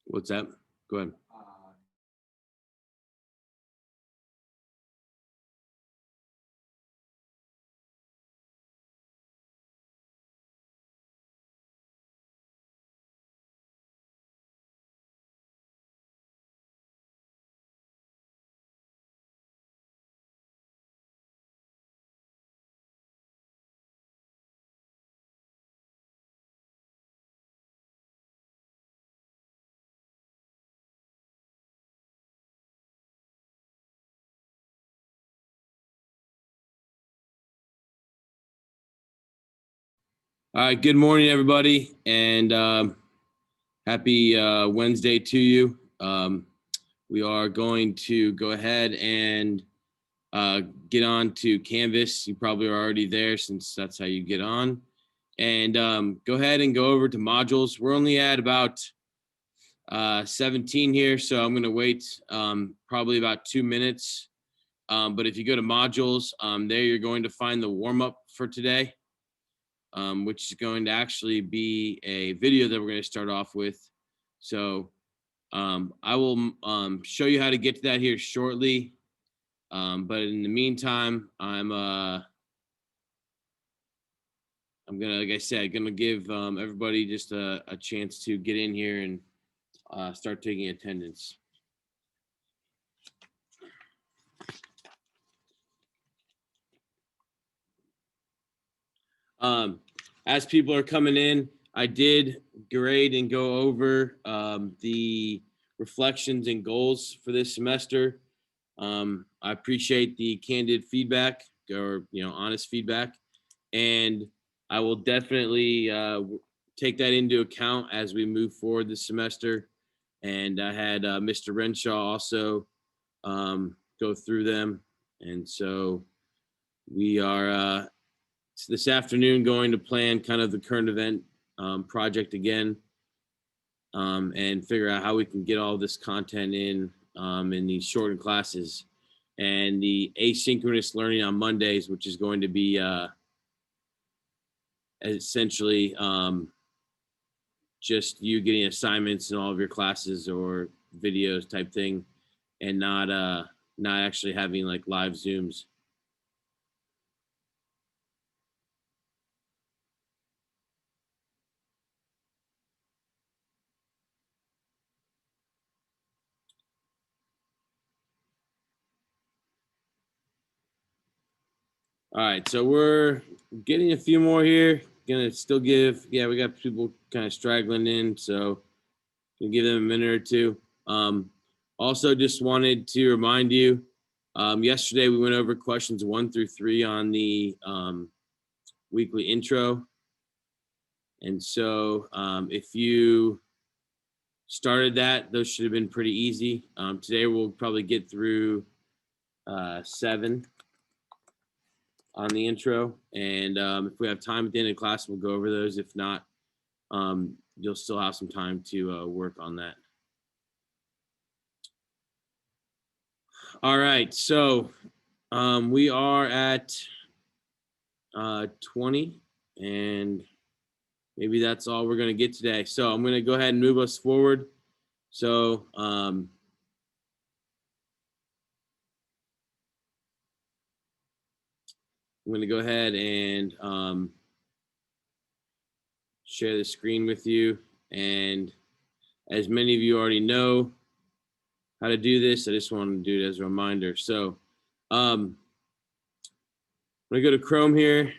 What's that? Go ahead. All right, good morning, everybody, and happy Wednesday to you. We are going to go ahead and get on to Canvas. You probably are already there since that's how you get on. And go ahead and go over to modules. We're only at about 17 here, so I'm going to wait probably about 2 minutes. But if you go to modules, there you're going to find the warm-up for today. Which is going to actually be a video that we're going to start off with. So I will show you how to get to that here shortly. But in the meantime, I'm gonna, like I said, gonna give everybody just a chance to get in here and start taking attendance. As people are coming in, I did grade and go over the reflections and goals for this semester. I appreciate the candid feedback or, honest feedback, and I will definitely take that into account as we move forward this semester. And I had Mr. Renshaw also go through them. And so we are this afternoon going to plan kind of the current event project again and figure out how we can get all this content in these shortened classes, and the asynchronous learning on Mondays, which is going to be essentially just you getting assignments in all of your classes or videos type thing, and not actually having like live Zooms. All right, so we're getting a few more here. Gonna still give, we got people kind of straggling in, so gonna give them a minute or two. Also, just wanted to remind you, yesterday we went over questions 1 through 3 on the weekly intro. And so if you started that, those should have been pretty easy. Today we'll probably get through 7 on the intro. And if we have time at the end of class, we'll go over those. If not, you'll still have some time to work on that. All right, so we are at 20, and maybe that's all we're going to get today. So I'm going to go ahead and move us forward. So I'm going to go ahead and share the screen with you. And as many of you already know how to do this, I just want to do it as a reminder. So I'm going to go to Chrome here.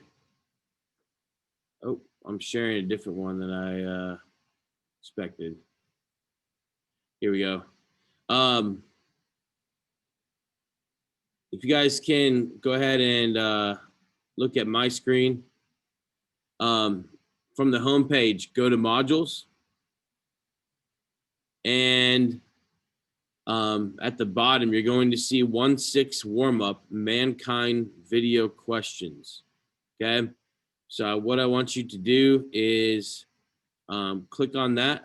Oh, I'm sharing a different one than I expected. Here we go. If you guys can go ahead and look at my screen. From the home page, go to modules. And at the bottom, you're going to see 1-6 warm-up, mankind video questions. Okay. So what I want you to do is click on that.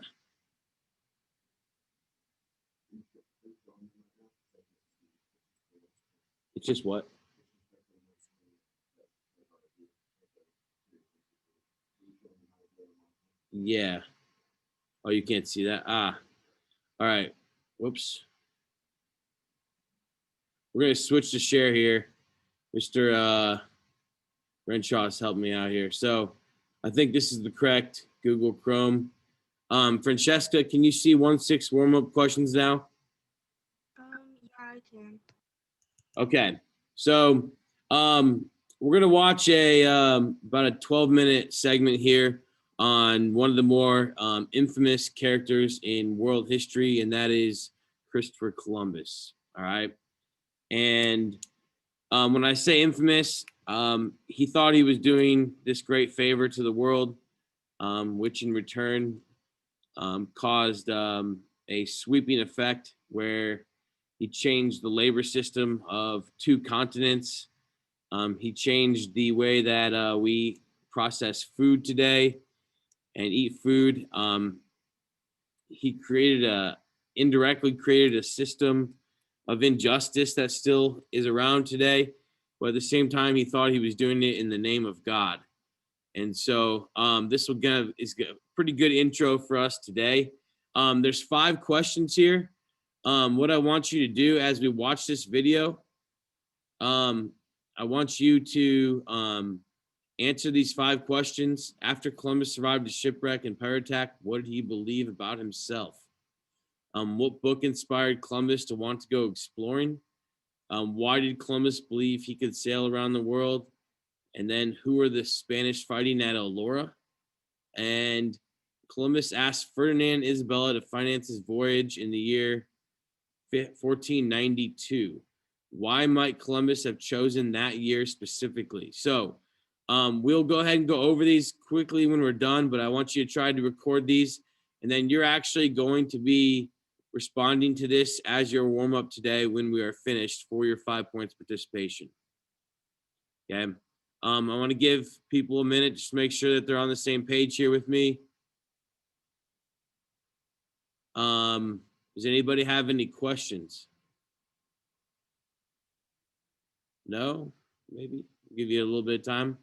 It's just what? Yeah. Oh, you can't see that. Ah. All right. Whoops. We're gonna switch to share here. Mr. Renshaw's helped me out here. So I think this is the correct Google Chrome. Francesca, can you see 1-6 warm-up questions now? Yeah, I can. Okay. So we're gonna watch a about a 12-minute segment here on one of the more infamous characters in world history, and that is Christopher Columbus. All right. And when I say infamous, he thought he was doing this great favor to the world, which in return caused a sweeping effect where he changed the labor system of 2 continents. He changed the way that we process food today and eat food. He indirectly created a system of injustice that still is around today, but at the same time, he thought he was doing it in the name of God. And so this is a pretty good intro for us today. There's 5 questions here. What I want you to do as we watch this video, I want you to answer these 5 questions. After Columbus survived a shipwreck and pirate attack, what did he believe about himself? What book inspired Columbus to want to go exploring? Why did Columbus believe he could sail around the world? And then who are the Spanish fighting at Elora? And Columbus asked Ferdinand and Isabella to finance his voyage in the year 1492. Why might Columbus have chosen that year specifically? So we'll go ahead and go over these quickly when we're done, but I want you to try to record these, and then you're actually going to be responding to this as your warm-up today when we are finished for your 5 points participation. Okay. I want to give people a minute just to make sure that they're on the same page here with me. Does anybody have any questions? No? Maybe? I'll give you a little bit of time.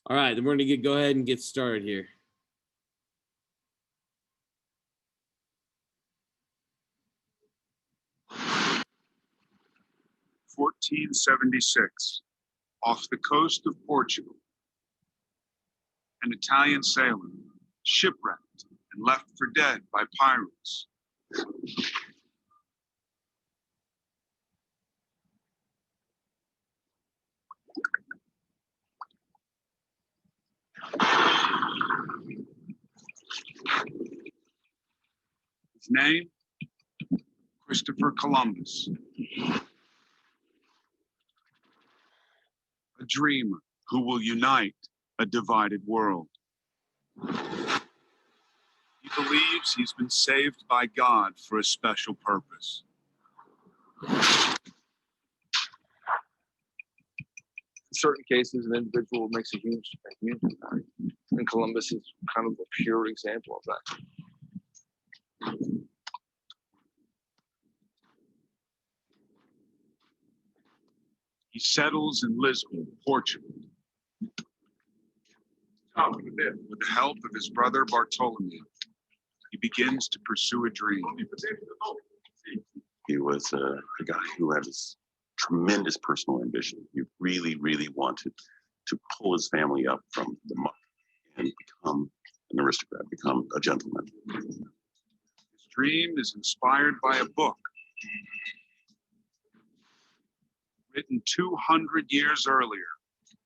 All right, then we're going to go ahead and get started here. (1476), off the coast of Portugal, an Italian sailor shipwrecked and left for dead by pirates. His name? Christopher Columbus. A dreamer who will unite a divided world. He believes he's been saved by God for a special purpose. In certain cases, an individual makes a huge impact. And Columbus is kind of a pure example of that. He settles in Lisbon, Portugal. With the help of his brother Bartolomeu, he begins to pursue a dream. He was a guy who had this tremendous personal ambition. He really, really wanted to pull his family up from the muck and become an aristocrat, become a gentleman. His dream is inspired by a book written 200 years earlier,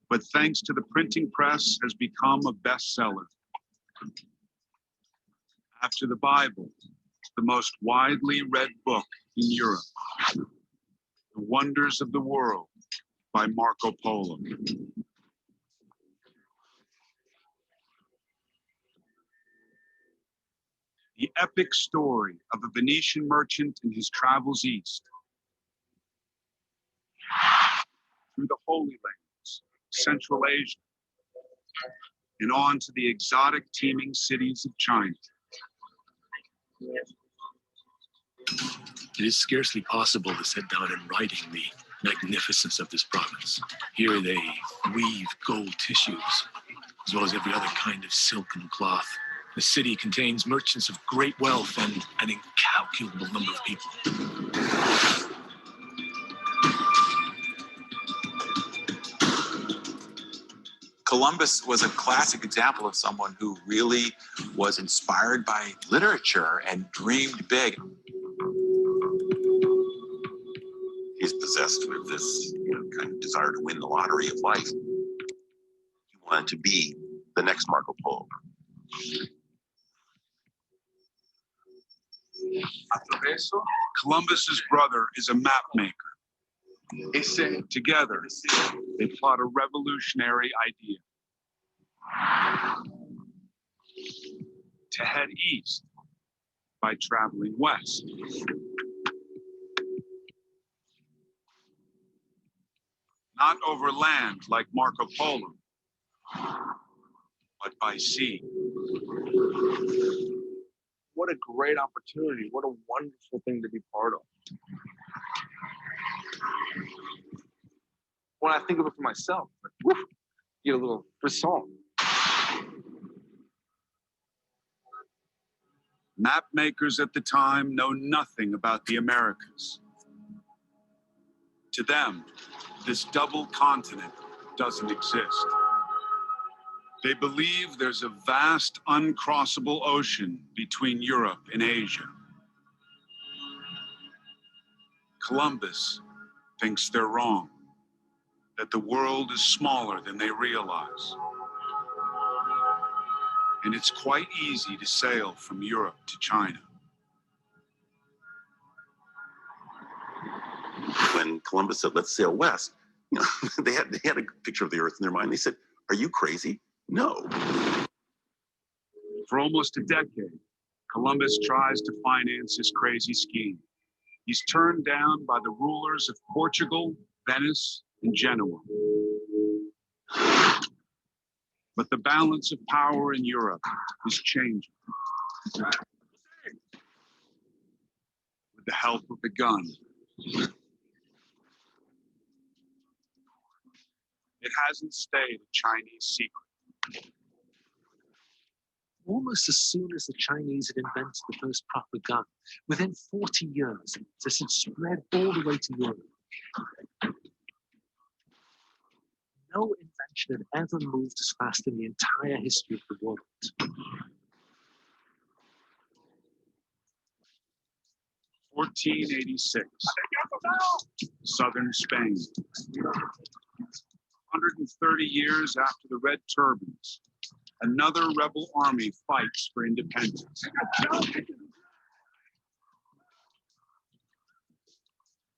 but thanks to the printing press has become a bestseller. After the Bible, the most widely read book in Europe, The Wonders of the World by Marco Polo. The epic story of a Venetian merchant in his travels east, through the Holy Lands, Central Asia, and on to the exotic teeming cities of China. It is scarcely possible to set down in writing the magnificence of this province. Here they weave gold tissues, as well as every other kind of silk and cloth. The city contains merchants of great wealth and an incalculable number of people. Columbus was a classic example of someone who really was inspired by literature and dreamed big. He's possessed with this, kind of desire to win the lottery of life. He wanted to be the next Marco Polo. Columbus's brother is a map maker. Together, they plot a revolutionary idea. To head east by traveling west. Not over land like Marco Polo, but by sea. What a great opportunity. What a wonderful thing to be part of. When I think of it for myself, like, woof, get a little frisson. Map makers at the time know nothing about the Americas. To them, this double continent doesn't exist. They believe there's a vast, uncrossable ocean between Europe and Asia. Columbus thinks they're wrong, that the world is smaller than they realize. And it's quite easy to sail from Europe to China. When Columbus said, let's sail west, they had a picture of the earth in their mind. They said, are you crazy? No. For almost a decade, Columbus tries to finance his crazy scheme. He's turned down by the rulers of Portugal, Venice, and Genoa. But the balance of power in Europe is changing. With the help of the gun. It hasn't stayed a Chinese secret. Almost as soon as the Chinese had invented the first proper gun, within 40 years, this had spread all the way to Europe. No invention had ever moved as fast in the entire history of the world. (1486), southern Spain. 130 years after the Red Turbans, another rebel army fights for independence.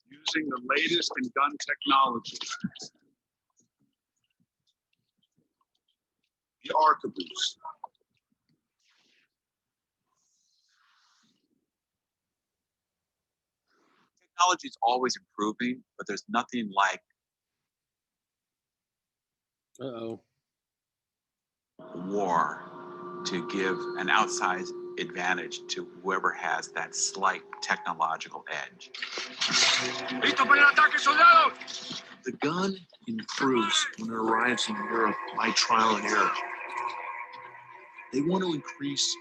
Using the latest in gun technology, the arquebus. Technology is always improving, but there's nothing like war to give an outsized advantage to whoever has that slight technological edge. The gun improves when it arrives in Europe by trial and error. They want to increase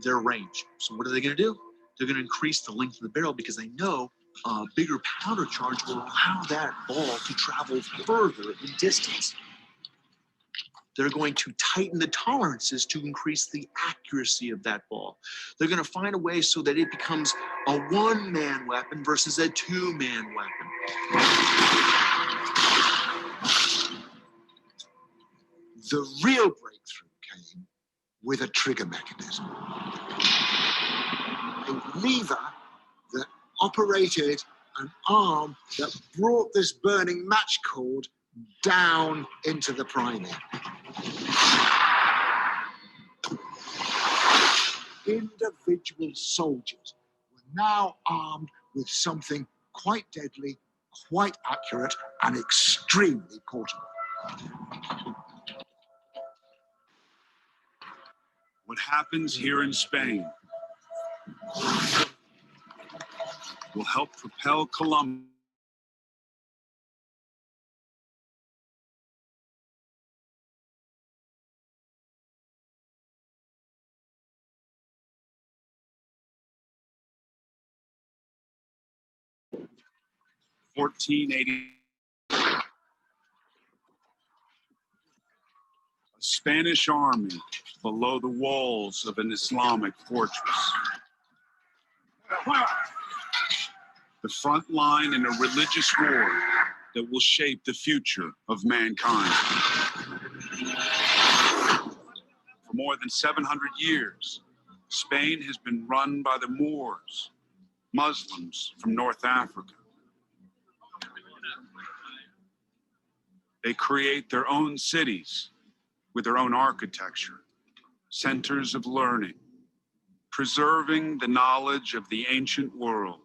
their range. So what are they going to do? They're going to increase the length of the barrel because they know a bigger powder charge will allow that ball to travel further in distance. They're going to tighten the tolerances to increase the accuracy of that ball. They're going to find a way so that it becomes a one-man weapon versus a two-man weapon. The real breakthrough came with a trigger mechanism. A lever that operated an arm that brought this burning match cord down into the priming. Individual soldiers were now armed with something quite deadly, quite accurate, and extremely portable. What happens here in Spain will help propel Columbus 1480. A Spanish army below the walls of an Islamic fortress. The front line in a religious war that will shape the future of mankind. For more than 700 years, Spain has been run by the Moors, Muslims from North Africa. They create their own cities with their own architecture, centers of learning, preserving the knowledge of the ancient world.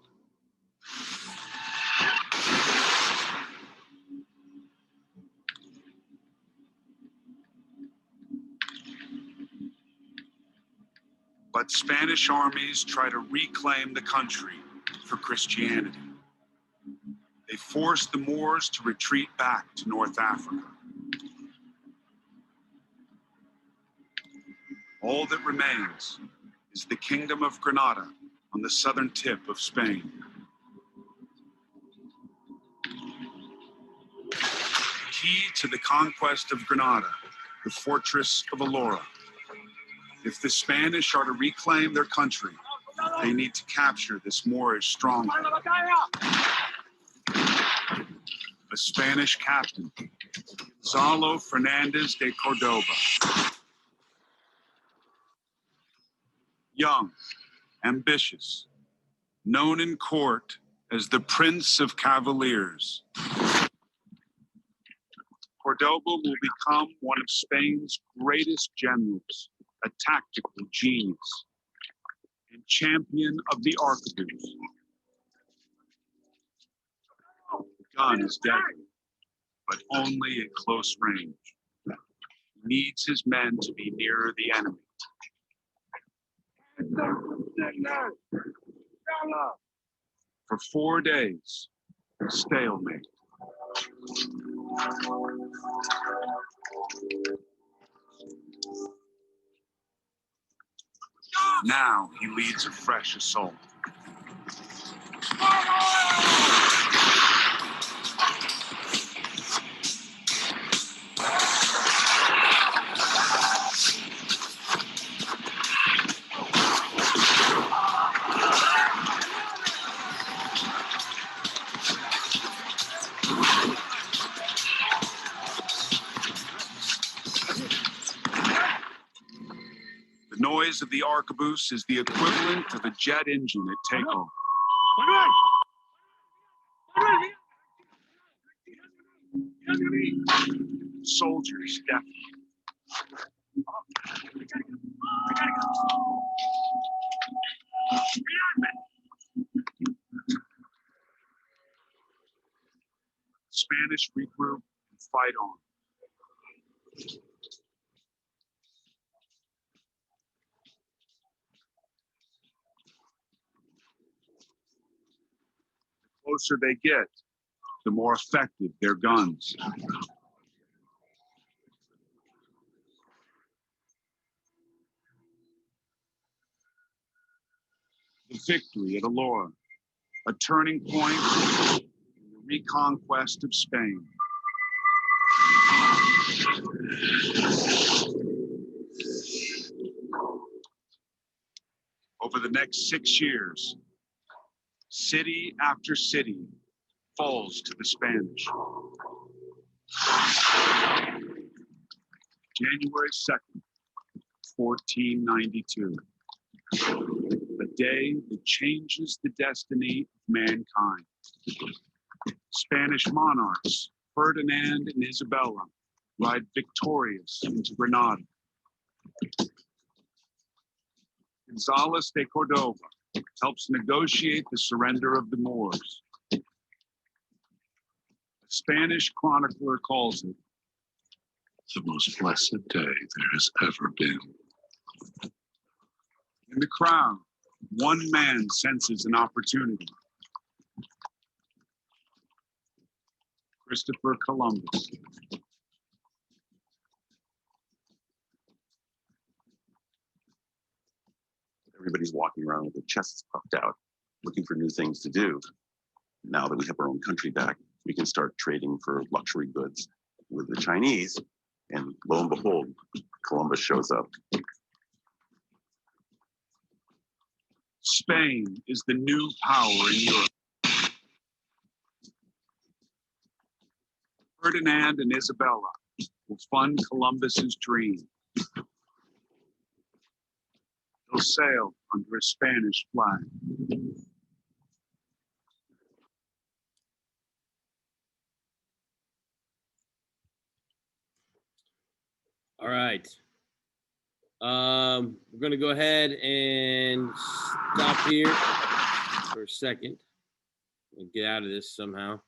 But Spanish armies try to reclaim the country for Christianity. They force the Moors to retreat back to North Africa. All that remains is the Kingdom of Granada on the southern tip of Spain. Key to the conquest of Granada, the fortress of Alhora. If the Spanish are to reclaim their country, they need to capture this Moorish stronghold. A Spanish captain, Gonzalo Fernandez de Cordova. Young, ambitious, known in court as the Prince of Cavaliers. Cordova will become one of Spain's greatest generals, a tactical genius, and champion of the arquebus. The gun is deadly, but only at close range. He needs his men to be nearer the enemy. For 4 days, stalemate. Now he leads a fresh assault. The noise of the arquebus is the equivalent of a jet engine at takeoff. Soldiers deafened. Spanish regroup and fight on. The closer they get, the more effective their guns. The victory at Alhora, a turning point in the reconquest of Spain. Over the next 6 years, city after city falls to the Spanish. January 2nd, 1492. A day that changes the destiny of mankind. Spanish monarchs, Ferdinand and Isabella, ride victorious into Granada. González de Cordova helps negotiate the surrender of the Moors. A Spanish chronicler calls it the most blessed day there has ever been. In the crowd, one man senses an opportunity. Christopher Columbus. Everybody's walking around with their chests puffed out, looking for new things to do. now that we have our own country back, we can start trading for luxury goods with the Chinese. And lo and behold, Columbus shows up. Spain is the new power in Europe. Ferdinand and Isabella will fund Columbus's dream. They'll sail under a Spanish flag. All right. We're going to go ahead and stop here for a second and get out of this somehow. I'm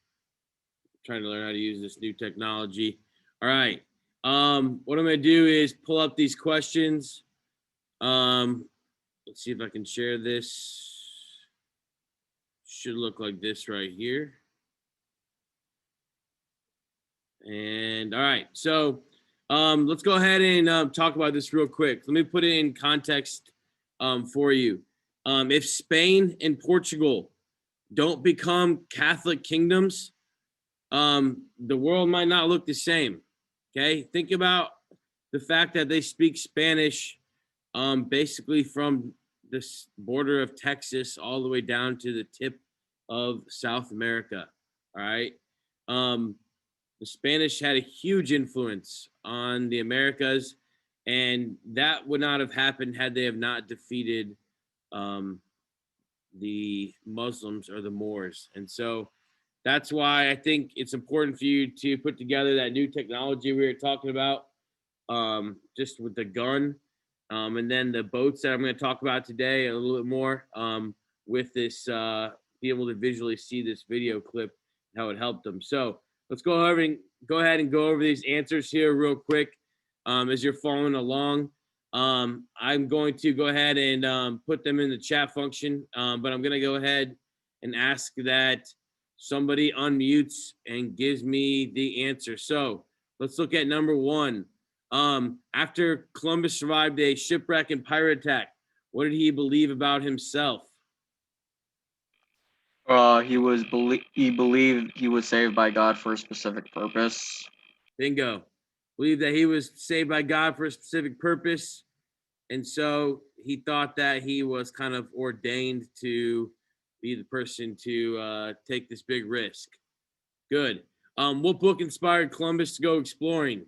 trying to learn how to use this new technology. All right. What I'm going to do is pull up these questions. Let's see if I can share this. Should look like this right here. And all right. So let's go ahead and talk about this real quick. Let me put it in context for you. If Spain and Portugal don't become Catholic kingdoms, the world might not look the same. Okay, think about the fact that they speak Spanish basically from this border of Texas all the way down to the tip of South America. All right. The Spanish had a huge influence on the Americas, and that would not have happened had they have not defeated the Muslims or the Moors. And so that's why I think it's important for you to put together that new technology we were talking about, just with the gun, and then the boats that I'm going to talk about today a little bit more with this, be able to visually see this video clip, how it helped them. So let's go ahead and go over these answers here real quick as you're following along. I'm going to go ahead and put them in the chat function, but I'm going to go ahead and ask that somebody unmutes and gives me the answer. So let's look at number one. After Columbus survived a shipwreck and pirate attack, what did he believe about himself? He believed he was saved by God for a specific purpose. Bingo. Believed that he was saved by God for a specific purpose. And so he thought that he was kind of ordained to be the person to take this big risk. Good. What book inspired Columbus to go exploring?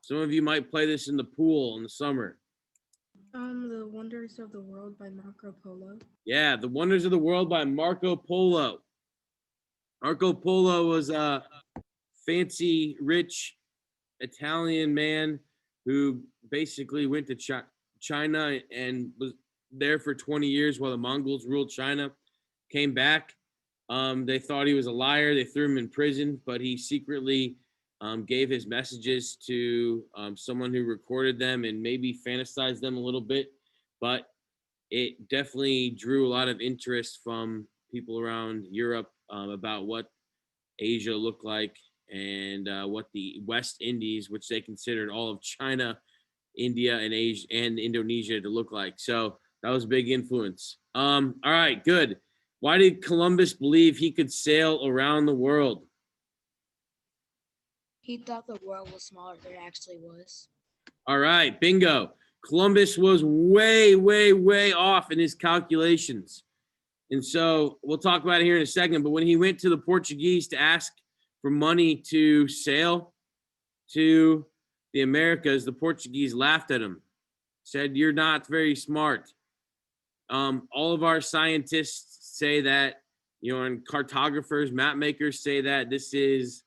Some of you might play this in the pool in the summer. The Wonders of the World by Marco Polo. Yeah, The Wonders of the World by Marco Polo. Marco Polo was a fancy, rich Italian man who basically went to China and was there for 20 years while the Mongols ruled China. Came back. They thought he was a liar. They threw him in prison, but he secretly gave his messages to someone who recorded them and maybe fantasized them a little bit. But it definitely drew a lot of interest from people around Europe about what Asia looked like and what the West Indies, which they considered all of China, India, and Asia and Indonesia to look like. So that was a big influence. All right, good. Why did Columbus believe he could sail around the world? He thought the world was smaller than it actually was. All right, bingo. Columbus was way, way, way off in his calculations. And so we'll talk about it here in a second. But when he went to the Portuguese to ask for money to sail to the Americas, the Portuguese laughed at him, said, "You're not very smart." All of our scientists say that, and cartographers, map makers say that this is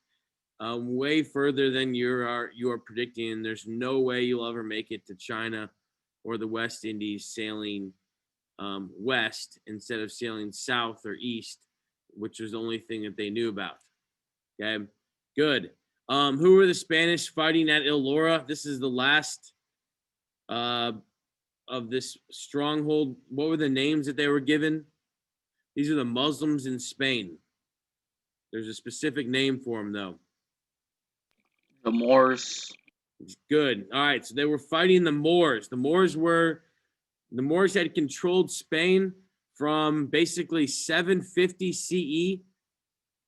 way further than you are predicting. There's no way you'll ever make it to China or the West Indies sailing west instead of sailing south or east, which was the only thing that they knew about. Okay, good. Who were the Spanish fighting at Elora? This is the last of this stronghold. What were the names that they were given? These are the Muslims in Spain. There's a specific name for them, though. The Moors. Good. All right. So they were fighting the Moors. The Moors had controlled Spain from basically 750 CE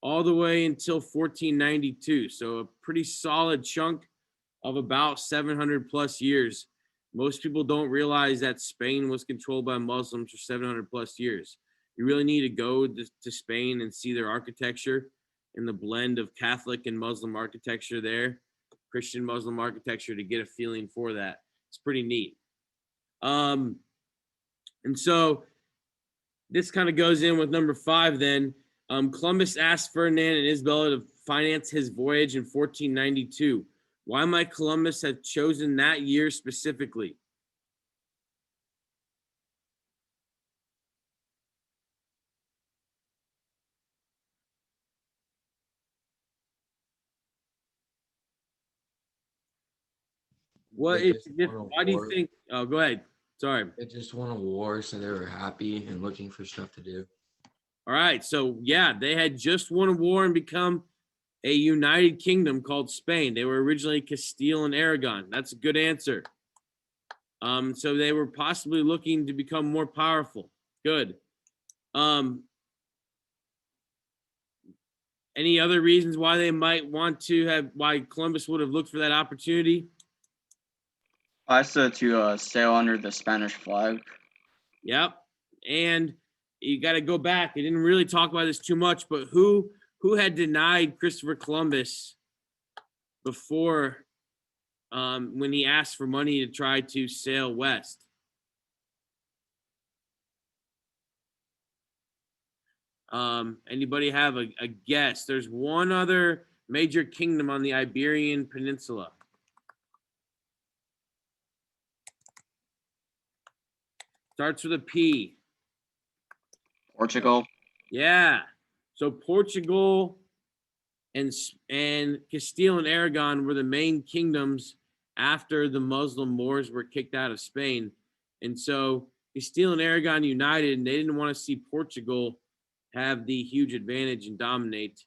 all the way until 1492. So a pretty solid chunk of about 700 plus years. Most people don't realize that Spain was controlled by Muslims for 700 plus years. You really need to go to Spain and see their architecture and the blend of Catholic and Muslim architecture there, Christian Muslim architecture, to get a feeling for that. It's pretty neat. And so this kind of goes in with number 5 then. Columbus asked Ferdinand and Isabella to finance his voyage in 1492. Why might Columbus have chosen that year specifically? What They is just won a why do you war. think? Oh, go ahead. Sorry. They just won a war, so they were happy and looking for stuff to do. All right. So yeah, they had just won a war and become a united kingdom called Spain. They were originally Castile and Aragon. That's a good answer. So they were possibly looking to become more powerful. Good. Any other reasons why they might want to have, why Columbus would have looked for that opportunity? I said to sail under the Spanish flag. Yep. And you got to go back. They didn't really talk about this too much, but who had denied Christopher Columbus before when he asked for money to try to sail west? Anybody have a guess? There's one other major kingdom on the Iberian Peninsula. Starts with a P. Portugal. Yeah. So Portugal and Castile and Aragon were the main kingdoms after the Muslim Moors were kicked out of Spain. And so Castile and Aragon united, and they didn't want to see Portugal have the huge advantage and dominate.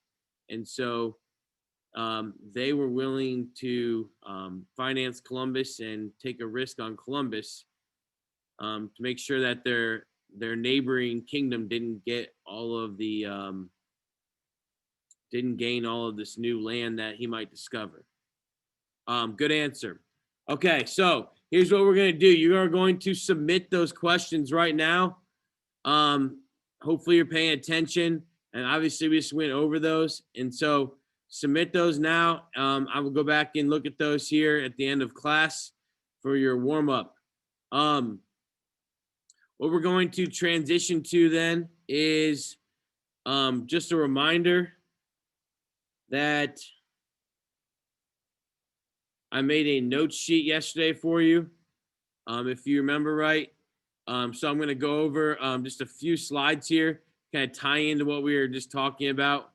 And so they were willing to finance Columbus and take a risk on Columbus to make sure that their neighboring kingdom didn't get all of the didn't gain all of this new land that he might discover. Good answer. Okay, so here's what we're going to do. You are going to submit those questions right now. Hopefully you're paying attention, and obviously we just went over those. And so submit those now. I will go back and look at those here at the end of class for your warm-up. What we're going to transition to then is just a reminder that I made a note sheet yesterday for you, if you remember right. So I'm going to go over just a few slides here, kind of tie into what we were just talking about.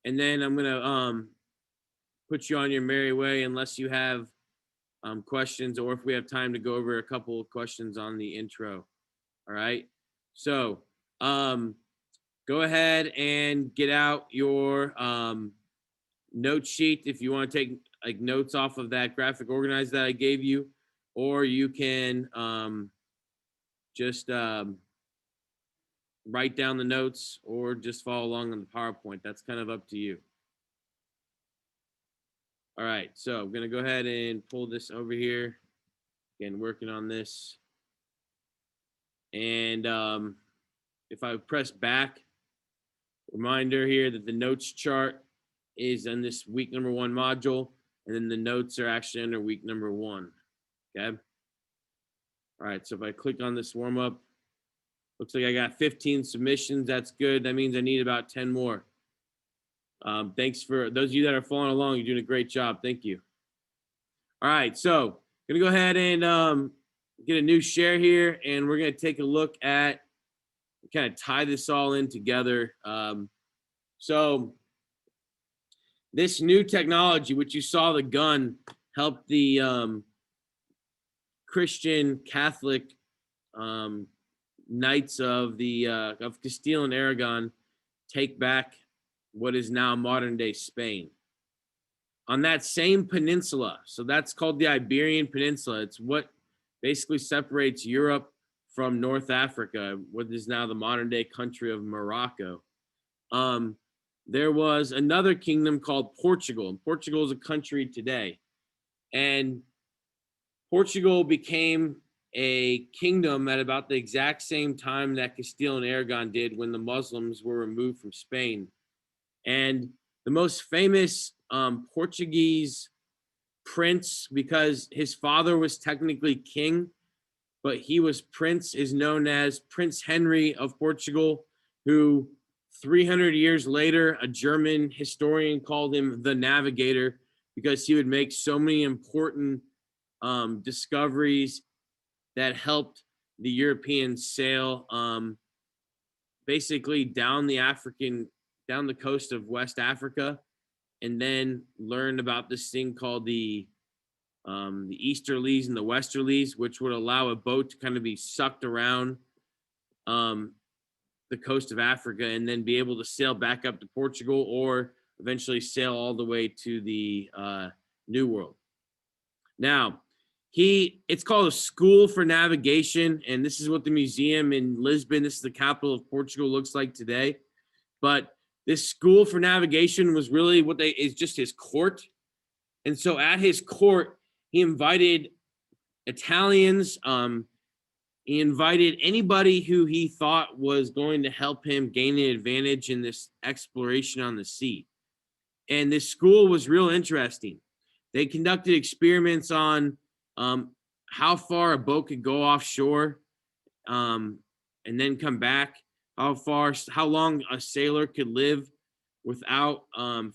And then I'm going to put you on your merry way unless you have questions, or if we have time to go over a couple of questions on the intro. All right. So go ahead and get out your note sheet if you want to take like notes off of that graphic organizer that I gave you, or you can just write down the notes or just follow along on the PowerPoint. That's kind of up to you. All right, so I'm gonna go ahead and pull this over here. Again, working on this. And if I press back, reminder here that the notes chart is in this week number 1 module, and then the notes are actually under week number 1. Okay. All right, so if I click on this warm up, looks like I got 15 submissions. That's good. That means I need about 10 more. Thanks for those of you that are following along. You're doing a great job. Thank you. All right, so I'm gonna go ahead and get a new share here, and we're gonna take a look at, kind of tie this all in together. So this new technology, which you saw the gun help the Christian Catholic knights of Castile and Aragon take back what is now modern day Spain. On that same peninsula, so that's called the Iberian Peninsula. It's what basically separates Europe from North Africa, what is now the modern day country of Morocco. there was another kingdom called Portugal. And Portugal is a country today. And Portugal became a kingdom at about the exact same time that Castile and Aragon did when the Muslims were removed from Spain. And the most famous Portuguese prince, because his father was technically king, but he was prince, is known as Prince Henry of Portugal, who 300 years later, a German historian called him the Navigator because he would make so many important discoveries that helped the Europeans sail basically down the coast of West Africa, and then learned about this thing called the easterlies and the westerlies, which would allow a boat to kind of be sucked around the coast of Africa and then be able to sail back up to Portugal or eventually sail all the way to the New World. Now, it's called a school for navigation, and this is what the museum in Lisbon, this is the capital of Portugal, looks like today. But this school for navigation was really is just his court. And so at his court, he invited Italians, he invited anybody who he thought was going to help him gain an advantage in this exploration on the sea. And this school was real interesting. They conducted experiments on how far a boat could go offshore and then come back, how long a sailor could live without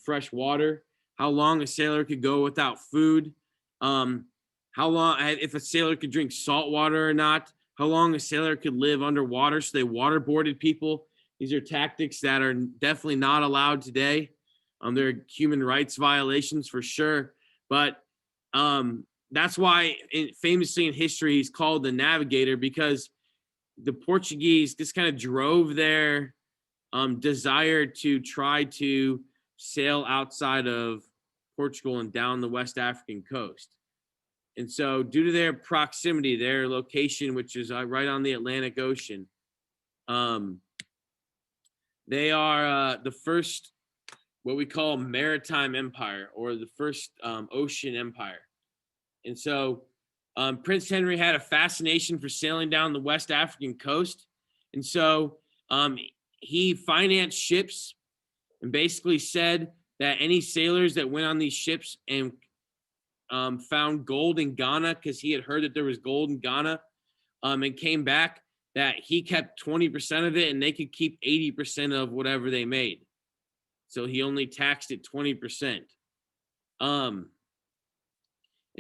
fresh water, how long a sailor could go without food, how long, if a sailor could drink salt water or not, how long a sailor could live underwater. So they waterboarded people. These are tactics that are definitely not allowed today. They're human rights violations for sure. But that's why famously in history, he's called the Navigator, because the Portuguese, this kind of drove their desire to try to sail outside of Portugal and down the West African coast. And so due to their proximity, their location, which is right on the Atlantic Ocean, they are the first, what we call maritime empire, or the first ocean empire. And so Prince Henry had a fascination for sailing down the West African coast. And so he financed ships and basically said that any sailors that went on these ships and found gold in Ghana, because he had heard that there was gold in Ghana, and came back, that he kept 20% of it and they could keep 80% of whatever they made. So he only taxed it 20%. And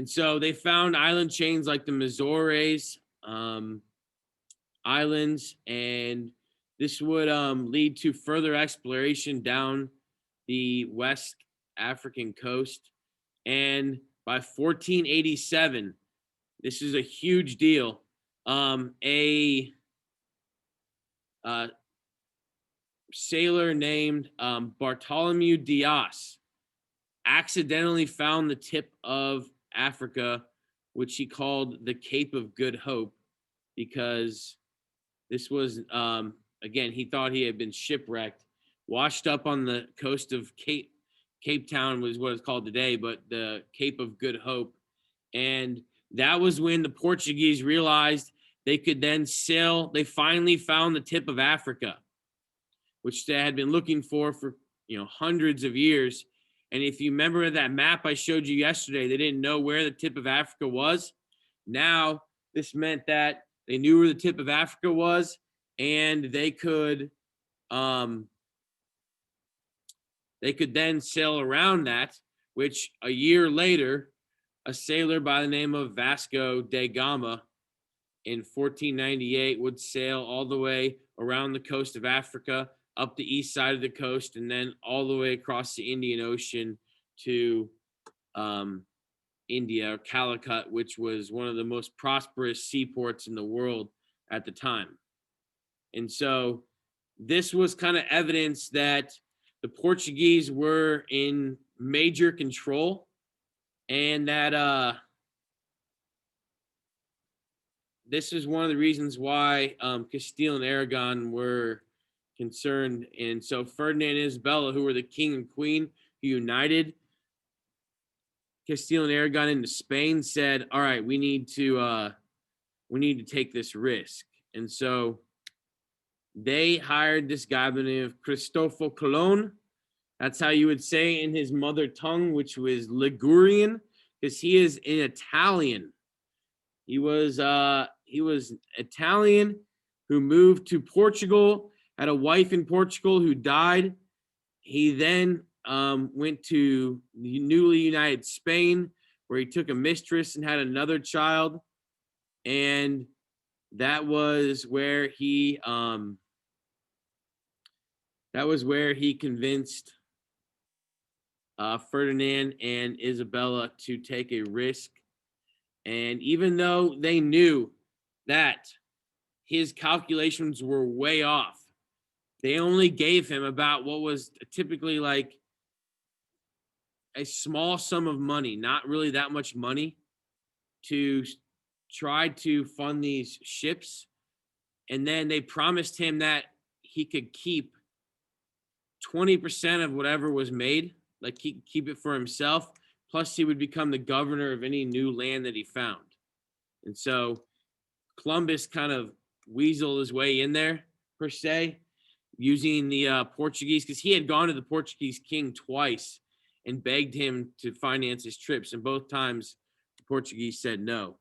so they found island chains like the Mazores Islands, and this would lead to further exploration down the West African coast. And by 1487, this is a huge deal, a sailor named Bartholomew Dias accidentally found the tip of Africa, which he called the Cape of Good Hope, because this was, again, he thought he had been shipwrecked, washed up on the coast of Cape Town was what it's called today, but the Cape of Good Hope. And that was when the Portuguese realized they could then sail. They finally found the tip of Africa, which they had been looking for hundreds of years. And if you remember that map I showed you yesterday, they didn't know where the tip of Africa was. Now, this meant that they knew where the tip of Africa was, and they could then sail around that, which a year later, a sailor by the name of Vasco da Gama in 1498 would sail all the way around the coast of Africa, up the east side of the coast, and then all the way across the Indian Ocean to India, or Calicut, which was one of the most prosperous seaports in the world at the time. And so this was kind of evidence that the Portuguese were in major control, and that this is one of the reasons why Castile and Aragon were concerned. And so Ferdinand and Isabella, who were the king and queen who united Castile and Aragon into Spain, said, all right, we need to take this risk. And so they hired this guy by the name of Cristoforo Colon. That's how you would say in his mother tongue, which was Ligurian, because he is an Italian. He was Italian who moved to Portugal, had a wife in Portugal who died. He then went to the newly united Spain, where he took a mistress and had another child. And that was where he convinced Ferdinand and Isabella to take a risk. And even though they knew that his calculations were way off, they only gave him about what was typically like a small sum of money, not really that much money, to try to fund these ships. And then they promised him that he could keep 20% of whatever was made, like he could keep it for himself. Plus, he would become the governor of any new land that he found. And so Columbus kind of weaseled his way in there, per se, using the Portuguese, because he had gone to the Portuguese king twice and begged him to finance his trips. And both times the Portuguese said no.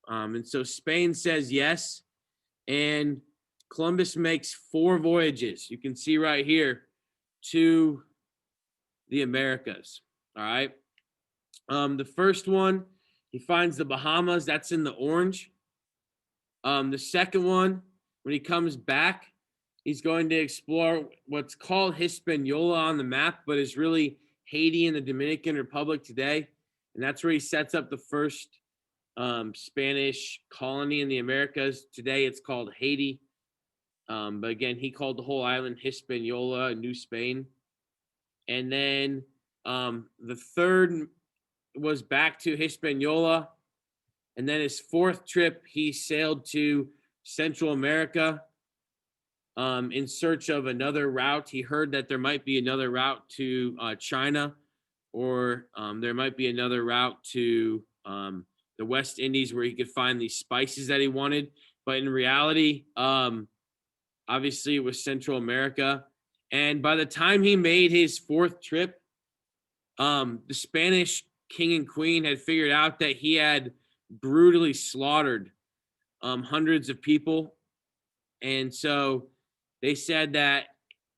And so Spain says yes. And Columbus makes 4 voyages. You can see right here to the Americas. All right. The first one, he finds the Bahamas. That's in the orange. The second one, when he comes back, he's going to explore what's called Hispaniola on the map, but is really Haiti and the Dominican Republic today. And that's where he sets up the first Spanish colony in the Americas. Today it's called Haiti. But again, he called the whole island Hispaniola, New Spain. And then the third was back to Hispaniola. And then his fourth trip, he sailed to Central America in search of another route. He heard that there might be another route to China, or there might be another route to the West Indies where he could find these spices that he wanted. But in reality, obviously it was Central America. And by the time he made his fourth trip, the Spanish king and queen had figured out that he had brutally slaughtered hundreds of people. And so they said that,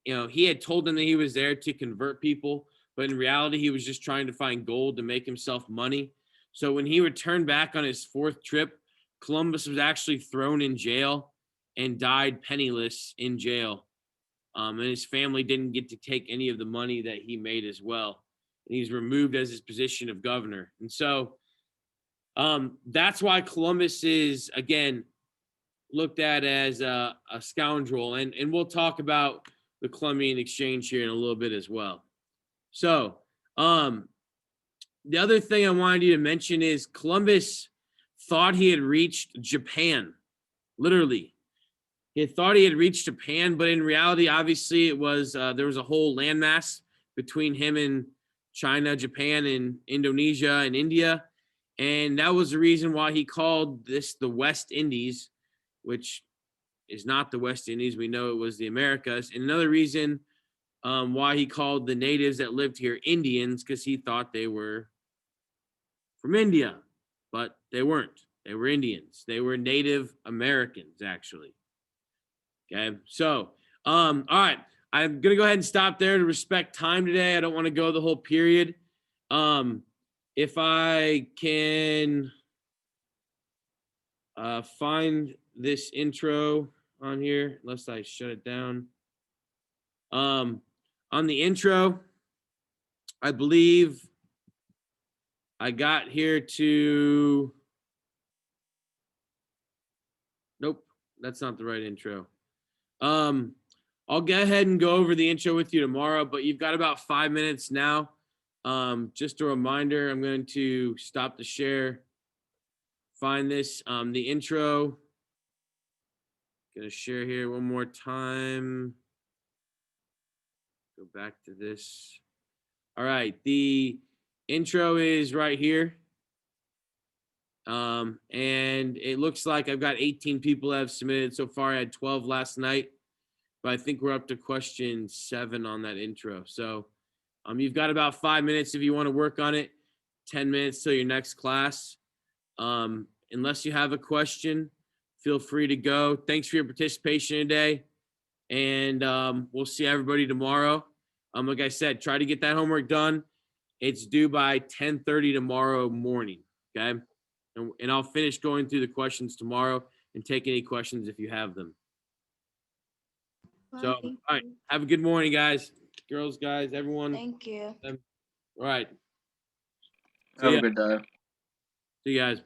he had told them that he was there to convert people, but in reality, he was just trying to find gold to make himself money. So when he returned back on his fourth trip, Columbus was actually thrown in jail and died penniless in jail. And his family didn't get to take any of the money that he made as well. And he's removed as his position of governor. And so that's why Columbus is, again, looked at as a scoundrel. And we'll talk about the Columbian Exchange here in a little bit as well. So the other thing I wanted you to mention is Columbus thought he had reached Japan, literally. He thought he had reached Japan, but in reality, obviously, it was there was a whole landmass between him and China, Japan, and Indonesia and India. And that was the reason why he called this the West Indies, which is not the West Indies. We know it was the Americas. And another reason why he called the natives that lived here Indians, because he thought they were from India, but they weren't. They were Indians. They were Native Americans, actually. Okay, so, all right. I'm going to go ahead and stop there to respect time today. I don't want to go the whole period. If I can find this intro on here, unless I shut it down. On the intro, I believe I got here to, nope, that's not the right intro. I'll go ahead and go over the intro with you tomorrow, but you've got about 5 minutes now. Just a reminder, I'm going to stop the share, find this, the intro. Gonna share here one more time. Go back to this. All right, the intro is right here. And it looks like I've got 18 people that have submitted so far. I had 12 last night, but I think we're up to question 7 on that intro. So you've got about 5 minutes if you want to work on it, 10 minutes till your next class. Unless you have a question, feel free to go. Thanks for your participation today. And we'll see everybody tomorrow. Like I said, try to get that homework done. It's due by 10:30 tomorrow morning, okay? And I'll finish going through the questions tomorrow and take any questions if you have them. So, all right, have a good morning, guys, girls, guys, everyone. Thank you. All right. Have a good day. See you guys.